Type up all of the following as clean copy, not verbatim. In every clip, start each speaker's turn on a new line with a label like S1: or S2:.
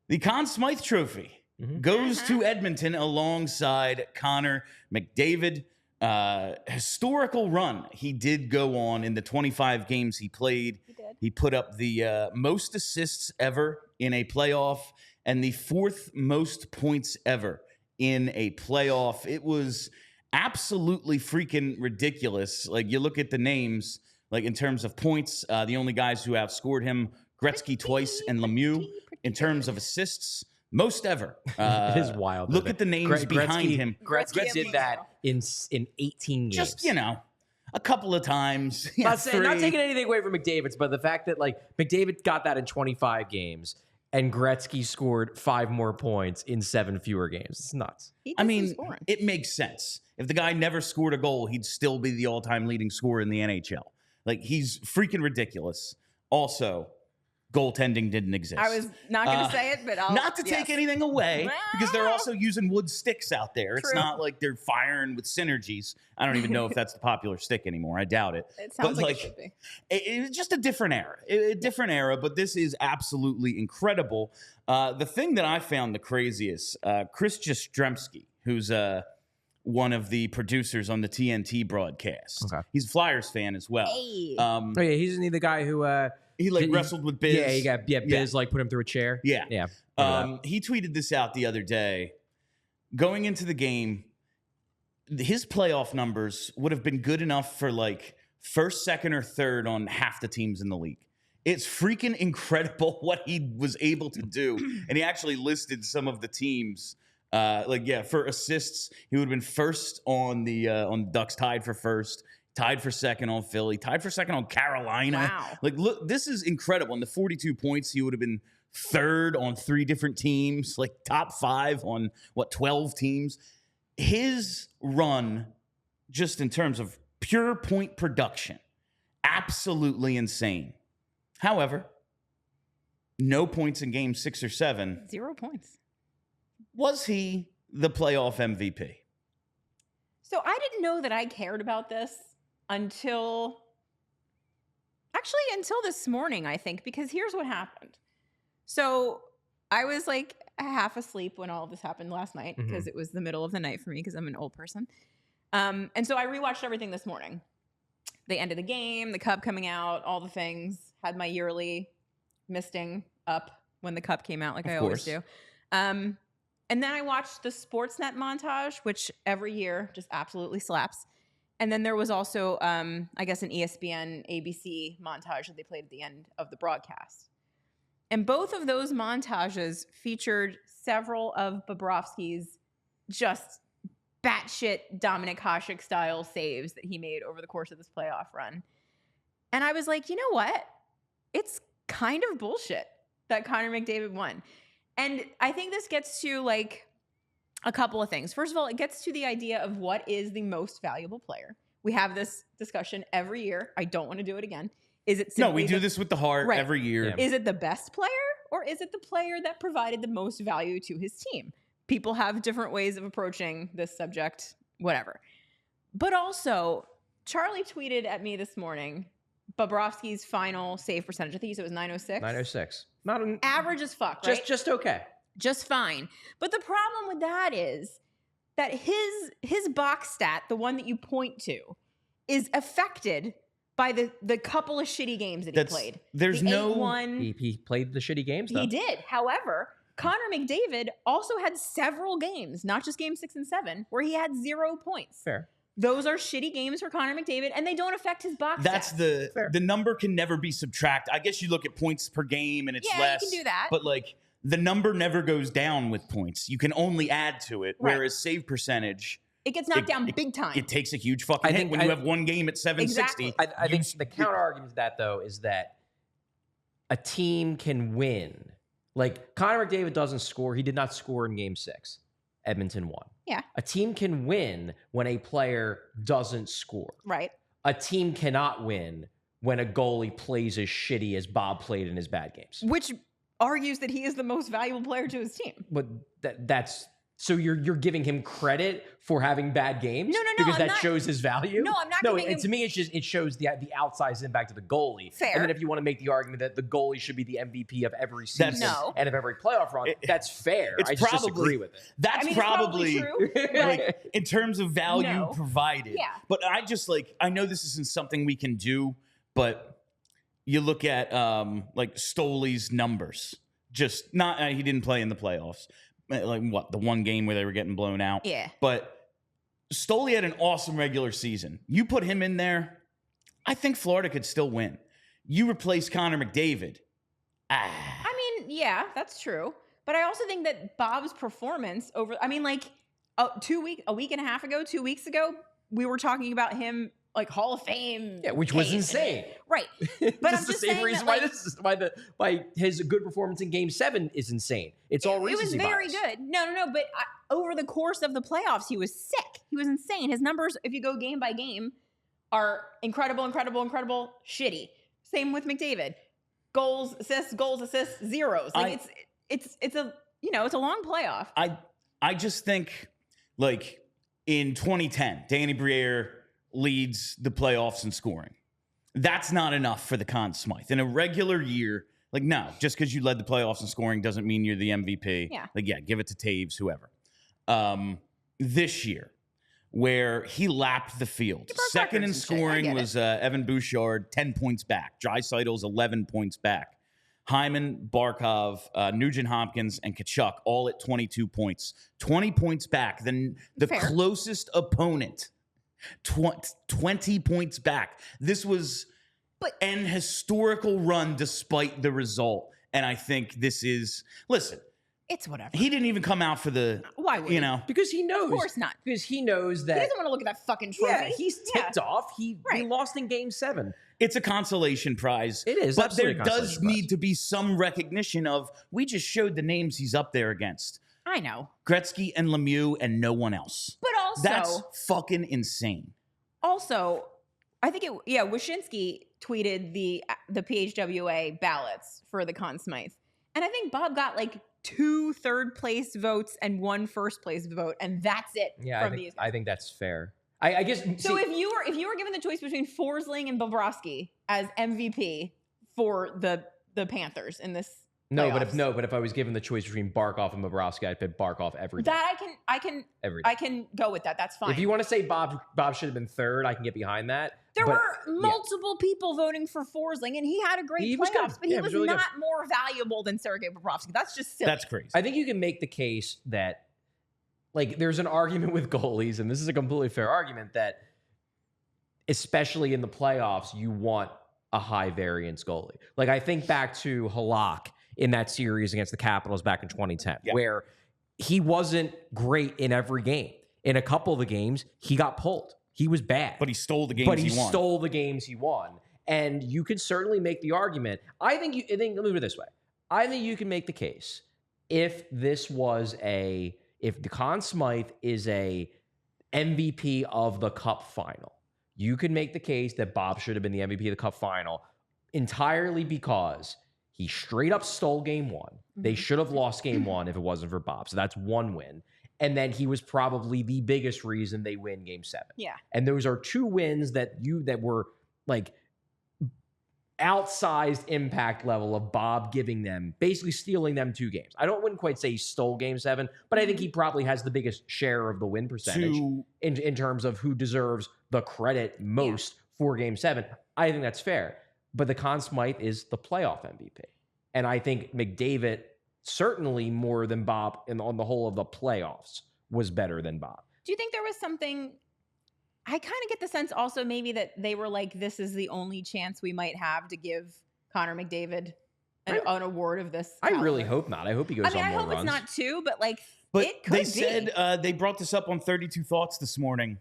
S1: The Conn Smythe Trophy goes to Edmonton alongside Connor McDavid. Historical run he did go on in the 25 games he played. He put up the most assists ever in a playoff and the 4th most points ever in a playoff. It was absolutely freaking ridiculous. Like, you look at the names, like in terms of points, the only guys who outscored him, Gretzky twice and Lemieux. In terms of assists, most ever.
S2: It is wild.
S1: Look at the names behind him.
S2: Gretzky did that in 18 games.
S1: Just, a couple of times.
S2: Not taking anything away from McDavid's, but the fact that McDavid got that in 25 games and Gretzky scored 5 more points in 7 fewer games. It's nuts.
S1: I mean, it makes sense. If the guy never scored a goal, he'd still be the all-time leading scorer in the NHL. Like, he's freaking ridiculous. Also, goaltending didn't exist.
S3: I was not going to say it, but I'll...
S1: Not to take anything away, because they're also using wood sticks out there. True. It's not like they're firing with synergies. I don't even know if that's the popular stick anymore. I doubt it.
S3: It sounds like it should be.
S1: It's just a different era. A different era, but this is absolutely incredible. The thing that I found the craziest, Chris Jastrzemski, who's one of the producers on the TNT broadcast. Okay. He's a Flyers fan as well.
S3: Hey.
S2: He's the guy who...
S1: He wrestled with Biz.
S2: Biz put him through a chair.
S1: Yeah. He tweeted this out the other day. Going into the game, his playoff numbers would have been good enough for first, second, or third on half the teams in the league. It's freaking incredible what he was able to do. And he actually listed some of the teams. For assists, he would have been first on the Ducks, tied for first. Tied for second on Philly. Tied for second on Carolina.
S3: Wow.
S1: Look, this is incredible. In the 42 points, he would have been third on 3 different teams. Top 5 on, 12 teams. His run, just in terms of pure point production, absolutely insane. However, no points in game 6 or 7.
S3: 0 points.
S1: Was he the playoff MVP?
S3: So I didn't know that I cared about this until this morning, I think, because here's what happened. So I was half asleep when all of this happened last night because it was the middle of the night for me because I'm an old person. And so I rewatched everything this morning. The end of the game, the cup coming out, all the things. Had my yearly misting up when the cup came out, like I always do. And then I watched the Sportsnet montage, which every year just absolutely slaps. And then there was also, I guess, an ESPN ABC montage that they played at the end of the broadcast. And both of those montages featured several of Bobrovsky's just batshit Dominic Hasek style saves that he made over the course of this playoff run. And I was like, you know what? It's kind of bullshit that Connor McDavid won. And I think this gets to a couple of things. First of all, it gets to the idea of what is the most valuable player. We have this discussion every year. I don't want to do it again. Is it simply
S1: we do this with the heart every year.
S3: Yeah. Is it the best player or is it the player that provided the most value to his team? People have different ways of approaching this subject, whatever. But also, Charlie tweeted at me this morning Bobrovsky's final save percentage. I think he said it was 906.
S2: 906. Not an
S3: average as fuck, right?
S2: Just okay.
S3: Just fine. But the problem with that is that his box stat, the one that you point to, is affected by the couple of shitty games that he played.
S1: There's
S2: He played the shitty games, though.
S3: He did. However, Connor McDavid also had several games, not just game 6 and 7, where he had 0 points.
S2: Fair.
S3: Those are shitty games for Connor McDavid, and they don't affect his box
S1: That's
S3: stats.
S1: the number can never be subtracted. I guess you look at points per game and it's less.
S3: You can do that.
S1: But the number never goes down with points. You can only add to it. Right. Whereas save percentage,
S3: it gets knocked down big time.
S1: It takes a huge fucking hit when you have one game at 760.
S3: Exactly.
S2: I think the counter argument to that, though, is that a team can win. Connor McDavid doesn't score. He did not score in game 6. Edmonton won.
S3: Yeah.
S2: A team can win when a player doesn't score.
S3: Right.
S2: A team cannot win when a goalie plays as shitty as Bob played in his bad games.
S3: Which argues that he is the most valuable player to his team.
S2: But that's So you're giving him credit for having bad games?
S3: No,
S2: because
S3: I'm
S2: that
S3: not-
S2: shows his value.
S3: No, I'm not
S2: No,
S3: giving him-
S2: to me, it shows the outsized impact of the goalie.
S3: Fair.
S2: And then if you want to make the argument that the goalie should be the MVP of every season
S3: No.
S2: and of every playoff run, that's fair.
S1: It's
S2: I just
S1: probably-
S2: disagree with it.
S1: That's
S3: I mean, it's probably
S1: probably
S3: true.
S1: like in terms of value
S3: No.
S1: provided.
S3: Yeah.
S1: But I just I know this isn't something we can do, but you look at like Stoley's numbers. Just not he didn't play in the playoffs. Like what, the one game where they were getting blown out.
S3: Yeah.
S1: But Stoley had an awesome regular season. You put him in there, I think Florida could still win. You replace Connor McDavid.
S3: I mean, yeah, that's true. But I also think that Bob's performance a week and a half ago, 2 weeks ago, we were talking about him like Hall of Fame.
S2: Yeah, which was
S3: case.
S2: insane.
S3: Right. But I'm
S2: Just the
S3: just
S2: same
S3: saying
S2: reason
S3: that,
S2: why his good performance in Game 7 is insane. It's all
S3: it was
S2: recency
S3: very
S2: bias.
S3: good. No. But over the course of the playoffs, he was sick. He was insane. His numbers, if you go game by game, are incredible, shitty. Same with McDavid. Goals, assists, zeros. Like it's a it's a long playoff.
S1: I just think like in 2010, Danny Briere leads the playoffs in scoring. That's not enough for the Conn Smythe. In a regular year, like, no, just because you led the playoffs in scoring doesn't mean you're the MVP.
S3: Yeah.
S1: Like, yeah, give it to Taves, whoever. This year, where he lapped the field.
S3: broke
S1: Second in
S3: records and shit. I
S1: scoring
S3: get
S1: was Evan Bouchard, 10 points back. Dreisaitl's 11 points back. Hyman, Barkov, Nugent Hopkins, and Kachuk all at 22 points. 20 points back. Then the
S3: Fair.
S1: closest opponent, 20 points back. This was an historical run despite the result. And I think this is, listen,
S3: It's whatever.
S1: he didn't even come out for the,
S3: Why would he?
S2: Because he knows.
S3: Of course not.
S2: Because he knows that.
S3: He doesn't want to look at that fucking trophy.
S2: Yeah, he's ticked off. He lost in Game 7.
S1: it's a consolation prize.
S2: It is,
S1: But there
S2: absolutely a
S1: does
S2: consolation prize.
S1: need to be some recognition of, we just showed the names he's up there against.
S3: I know.
S1: Gretzky and Lemieux and no one else.
S3: But also,
S1: That's fucking insane.
S3: I think Wyshynski tweeted the PHWA ballots for the Conn Smythe. And I think Bob got like 2 third place votes and 1 first place vote, and that's it.
S2: Yeah,
S3: from these.
S2: I think that's fair. I guess.
S3: So if you were given the choice between Forsling and Bobrovsky as MVP for the Panthers in this playoffs,
S2: but if I was given the choice between Barkov and Bobrovsky, I'd pick Barkov every day.
S3: that
S2: Every day.
S3: I can go with that. That's fine.
S2: If you want to say Bob should have been third, I can get behind that.
S3: There
S2: But,
S3: were multiple people voting for Forsling, and he had a great
S2: He was
S3: playoffs,
S2: good.
S3: but he
S2: Yeah,
S3: was
S2: really good.
S3: not more valuable than Sergei Bobrovsky. That's just silly.
S1: That's crazy.
S2: I think you can make the case that, like, there's an argument with goalies, and this is a completely fair argument, that especially in the playoffs, you want a high variance goalie. Like, I think back to Halak in that series against the Capitals back in 2010, where he wasn't great in every game. In a couple of the games, he got pulled. He was bad.
S1: But he stole the games he won.
S2: Stole the games he won. And you could certainly make the argument. Let me put it this way. I think you can make the case if the Conn Smythe is a MVP of the Cup final, you could make the case that Bob should have been the MVP of the Cup final entirely because he straight up stole game 1. They should have lost game 1 if it wasn't for Bob. So that's 1 win. And then he was probably the biggest reason they win game 7.
S3: Yeah.
S2: And those are 2 wins that were like outsized impact level of Bob giving them, basically stealing them 2 games. I wouldn't quite say he stole game 7, but I think he probably has the biggest share of the win percentage in terms of who deserves the credit most for game 7. I think that's fair. But the Conn Smythe is the playoff MVP. And I think McDavid, certainly more than Bob on the whole of the playoffs, was better than Bob.
S3: Do you think there was something? I kind of get the sense also maybe that they were like, this is the only chance we might have to give Connor McDavid an award of this
S2: I
S3: caliber.
S2: really hope not. I hope he goes on more runs.
S3: I hope it's not 2, but like,
S1: But
S3: it could
S1: they
S3: be.
S1: said they brought this up on 32 Thoughts this morning.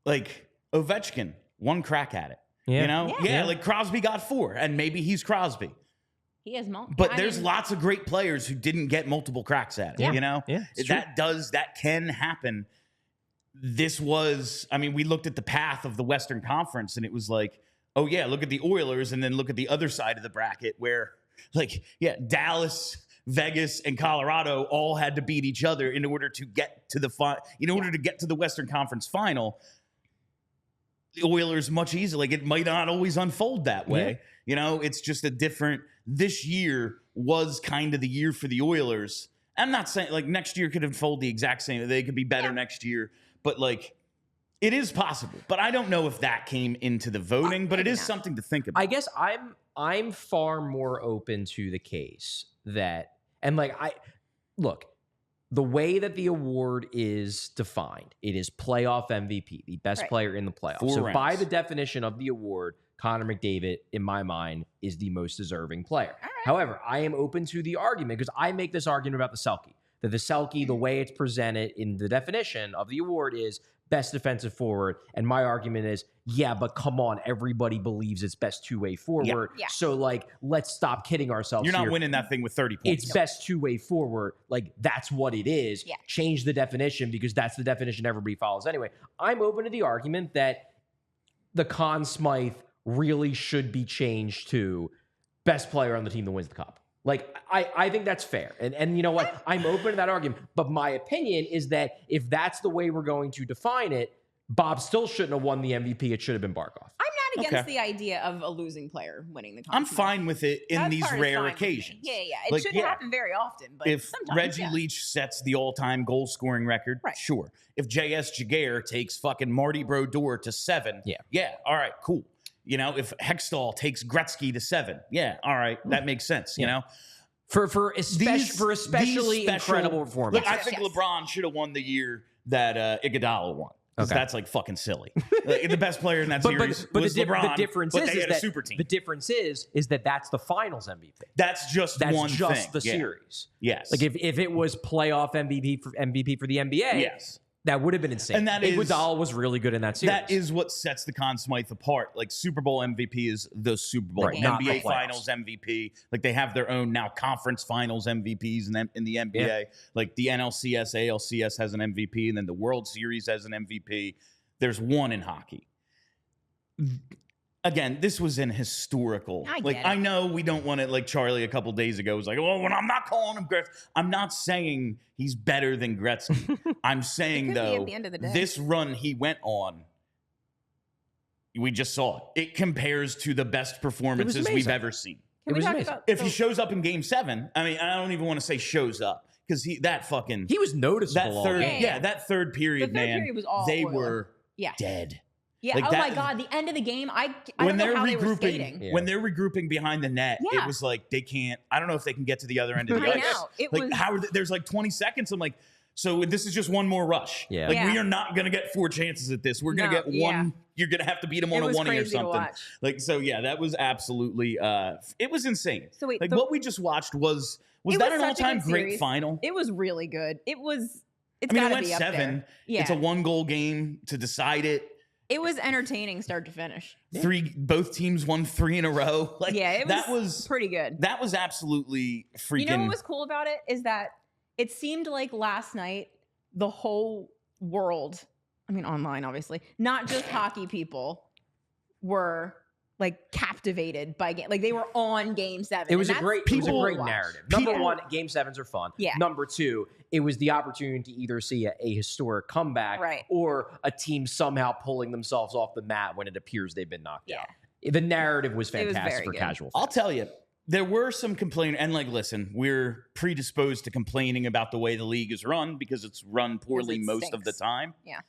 S1: Like, Ovechkin, 1 crack at it.
S2: Yeah.
S1: You know?
S3: Yeah.
S1: Like Crosby got 4, and maybe he's Crosby.
S3: He has multiple.
S1: But there's lots of great players who didn't get multiple cracks at it.
S3: Yeah.
S1: You know?
S2: Yeah, it's true.
S1: That can happen. This was, I mean, we looked at the path of the Western Conference, and it was like, oh yeah, look at the Oilers, and then look at the other side of the bracket where, like, yeah, Dallas, Vegas and Colorado all had to beat each other in order to get to the to get to the Western Conference Final. The Oilers much easier. Like, it might not always unfold that way. Yeah. It's just a different. This year was kind of the year for the Oilers. I'm not saying like next year could unfold the exact same. They could be better next year, but like it is possible. But I don't know if that came into the voting. But it is something to think about.
S2: I guess I'm far more open to the case that, and like look. The way that the award is defined, it is playoff MVP, the best player in the playoffs.
S1: 4
S2: So
S1: rounds.
S2: by the definition of the award, Connor McDavid, in my mind, is the most deserving player.
S3: All right.
S2: However, I am open to the argument because I make this argument about the Selke. That the Selke, the way it's presented in the definition of the award is best defensive forward. And my argument is, yeah, but come on, everybody believes it's best two-way forward.
S3: Yeah.
S2: So, like, let's stop kidding ourselves.
S1: You're not
S2: here.
S1: winning that thing with 30 points.
S2: It's best two-way forward. Like, that's what it is.
S3: Yeah.
S2: Change the definition because that's the definition everybody follows anyway. I'm open to the argument that the Conn Smythe really should be changed to best player on the team that wins the cup. Like, I think that's fair. And you know what? I'm open to that argument. But my opinion is that if that's the way we're going to define it, Bob still shouldn't have won the MVP. It should have been Barkov.
S3: I'm not against the idea of a losing player winning the Conn
S1: I'm
S3: Smythe.
S1: fine with it in
S3: That
S1: these
S3: part is
S1: rare
S3: fine with me.
S1: occasions.
S3: Yeah. It
S1: Like,
S3: shouldn't happen very often, but
S1: If
S3: sometimes,
S1: Reggie Leach sets the all-time goal-scoring record,
S3: Right.
S1: sure. If J.S. Jaguar takes fucking Marty Brodeur to 7,
S2: Yeah,
S1: all right, cool. If Hextall takes Gretzky to 7, all right, that makes sense.
S2: For especially incredible performance.
S1: Look, I think LeBron should have won the year that Iguodala won. Because that's like fucking silly. Like, the best player in that series was LeBron.
S2: The difference
S1: but
S2: is
S1: they had
S2: that
S1: a super team.
S2: the difference is that that's the Finals MVP.
S1: That's just one thing.
S2: the series.
S1: Yes.
S2: Like if it was playoff MVP for the NBA,
S1: yes.
S2: That would have been insane.
S1: And
S2: Iguodala was really good in that series.
S1: That is what sets the Conn Smythe apart. Like, Super Bowl MVP is the Super Bowl.
S2: Right, not
S1: NBA
S2: the playoffs.
S1: Finals MVP. Like, they have their own now conference finals MVPs in the NBA.
S2: Yeah.
S1: Like, the NLCS, ALCS has an MVP, and then the World Series has an MVP. There's one in hockey. Again, this was an historical. I know we don't want it. Like Charlie a couple days ago was like, "Oh, when I'm not calling him Gretzky." I'm not saying he's better than Gretzky. I'm saying though,
S3: at the end of the day.
S1: this run he went on, we just saw it. It compares to the best performances we've ever seen.
S3: Can we talk
S2: amazing.
S3: about
S1: If he shows up in Game 7, I mean, I don't even want to say shows up because he
S2: was noticeable.
S1: that third period,
S3: The third period was all
S1: they
S3: Oilers.
S1: were
S3: Yeah.
S1: dead.
S3: Yeah.
S1: Like
S3: oh
S1: that-
S3: my God. The end of the game. I
S1: When
S3: don't know
S1: they're
S3: how they were skating.
S1: regrouping, when they're regrouping behind the net,
S3: Yeah.
S1: it was like they can't. I don't know if they can get to the other end of the
S3: I
S1: ice.
S3: know. It
S1: Like
S3: was.
S1: there's like 20 seconds. I'm like, so this is just one more rush.
S2: Yeah.
S1: Like
S3: Yeah.
S1: we are not gonna get 4 chances at this. We're gonna
S3: No,
S1: get
S3: yeah.
S1: one. You're gonna have to beat them on
S3: It
S1: a
S3: was
S1: 1 or
S3: crazy to
S1: something.
S3: watch.
S1: Like so, yeah, that was absolutely. It was insane.
S3: So wait,
S1: like
S3: the-
S1: what we just watched was
S3: It
S1: that
S3: was
S1: an
S3: such a
S1: all-time
S3: good
S1: great
S3: series.
S1: final?
S3: It was really good. It's
S1: I mean, it
S3: gotta
S1: went
S3: be up
S1: 7.
S3: there. Yeah.
S1: It's a 1-goal game to decide it.
S3: It was entertaining start to finish.
S1: Both teams won 3 in a row. Like
S3: Yeah, it
S1: that
S3: was pretty good.
S1: That was absolutely freaking.
S3: You know what was cool about it is that it seemed like last night the whole world, I mean online obviously, not just hockey people, were like captivated by game. Like they were on Game 7.
S2: It was a
S3: and
S2: great
S3: that's cool to watch.
S2: narrative. Number
S3: Yeah.
S2: one, Game 7s are fun.
S3: Yeah.
S2: Number two, it was the opportunity to either see a historic comeback
S3: Right.
S2: or a team somehow pulling themselves off the mat when it appears they've been knocked
S3: Yeah.
S2: out. The narrative was
S3: It was
S2: fantastic
S3: very
S2: for
S3: good.
S2: casual
S1: I'll
S2: fans.
S1: tell you, there were some complaining, and like, listen, we're predisposed to complaining about the way the league is run because it's run poorly
S3: it
S1: most of the
S3: stinks.
S1: time.
S3: Yeah.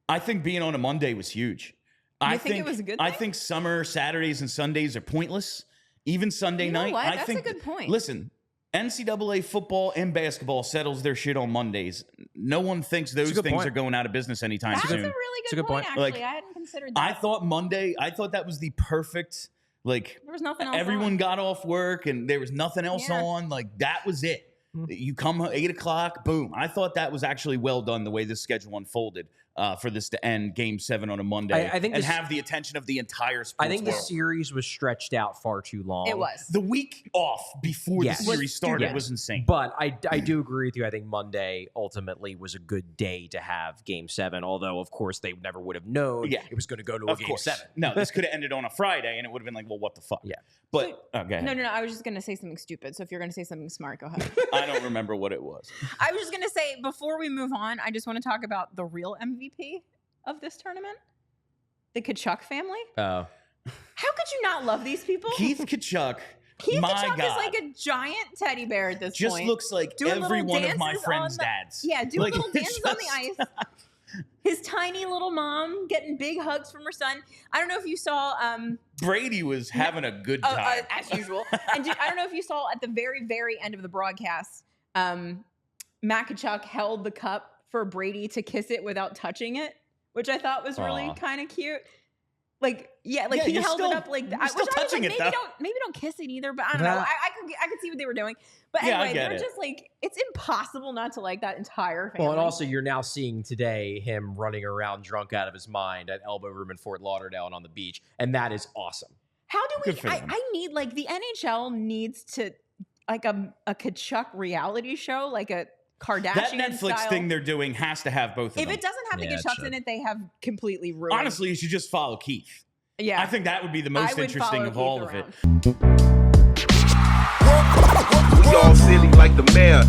S1: I think being on a Monday was huge.
S3: You think it was a good
S1: I
S3: thing?
S1: think summer Saturdays and Sundays are pointless. Even Sunday
S3: You know
S1: night.
S3: what?
S1: I
S3: That's a
S1: think.
S3: good point.
S1: Listen, NCAA football and basketball settles their shit on Mondays. No one thinks those
S2: good
S1: things
S2: point.
S1: are going out of business anytime
S3: That's a
S1: soon.
S3: really
S2: It's a
S3: good
S2: good
S3: point,
S2: point.
S3: actually.
S1: Like,
S3: I hadn't considered that.
S1: I thought Monday. I thought that was the perfect. Like
S3: there was nothing else
S1: everyone
S3: on.
S1: got off work and there was nothing else
S3: Yeah.
S1: on. Like that was it.
S2: Mhm.
S1: You come 8 o'clock, boom. I thought that was actually well done the way this schedule unfolded. for this to end Game 7 on a Monday
S2: I think
S1: and have the attention of the entire sports
S2: I think the
S1: world.
S2: series was stretched out far too long.
S3: It was.
S1: The week off before
S2: Yes.
S1: the series started
S2: Yes.
S1: was insane.
S2: But I do agree with you. I think Monday ultimately was a good day to have Game 7, although, of course, they never would have known it was going to go to a Game 7.
S1: No, this could have ended on a Friday, and it would have been like, well, what the fuck?
S2: Yeah.
S1: But, go ahead.
S3: No. I was just going to say something stupid. So if you're going to say something smart, go ahead.
S1: I don't remember what it was.
S3: I was just going to say, before we move on, I just want to talk about the real MVP of this tournament, the Tkachuk family.
S2: Oh.
S3: How could you not love these people?
S1: Keith Tkachuk,
S3: Keith
S1: my
S3: Tkachuk
S1: God,
S3: is like a giant teddy bear at this
S1: just
S3: point.
S1: looks like
S3: Doing
S1: every
S3: little
S1: one of my
S3: dances
S1: friends'
S3: on the-
S1: dads.
S3: Yeah, doing
S1: Like,
S3: little dances on the
S1: just-
S3: ice. His tiny little mom getting big hugs from her son. I don't know if you saw.
S1: Brady was having a good time.
S3: As usual. And I don't know if you saw at the very, very end of the broadcast, Matt Tkachuk held the cup for Brady to kiss it without touching it, which I thought was really kind of cute. Like, he held it up like that.
S1: You're still touching it, though.
S3: Maybe don't kiss it either, but I don't know. I could see what they were doing. But
S1: Yeah, I
S3: anyway,
S1: get
S3: they're
S1: it.
S3: just like, it's impossible not to like that entire family.
S2: Well, and also you're now seeing today him running around drunk out of his mind at Elbow Room in Fort Lauderdale and on the beach, and that is awesome.
S3: How do we?
S1: Good for them.
S3: I need, like, the NHL needs to, like, a Tkachuk reality show, like a Kardashian
S1: That Netflix
S3: style.
S1: thing they're doing has to have both of
S3: If
S1: them.
S3: it doesn't have the
S2: Yeah, it
S3: Tkachuks
S2: should.
S3: in it, they have completely ruined.
S1: Honestly, you should just follow Keith.
S3: yeah,
S1: I think that would be the
S3: I
S1: most
S3: would
S1: interesting
S3: follow
S1: of
S3: Keith
S1: all of it.
S3: around.
S4: We all silly like the mayor.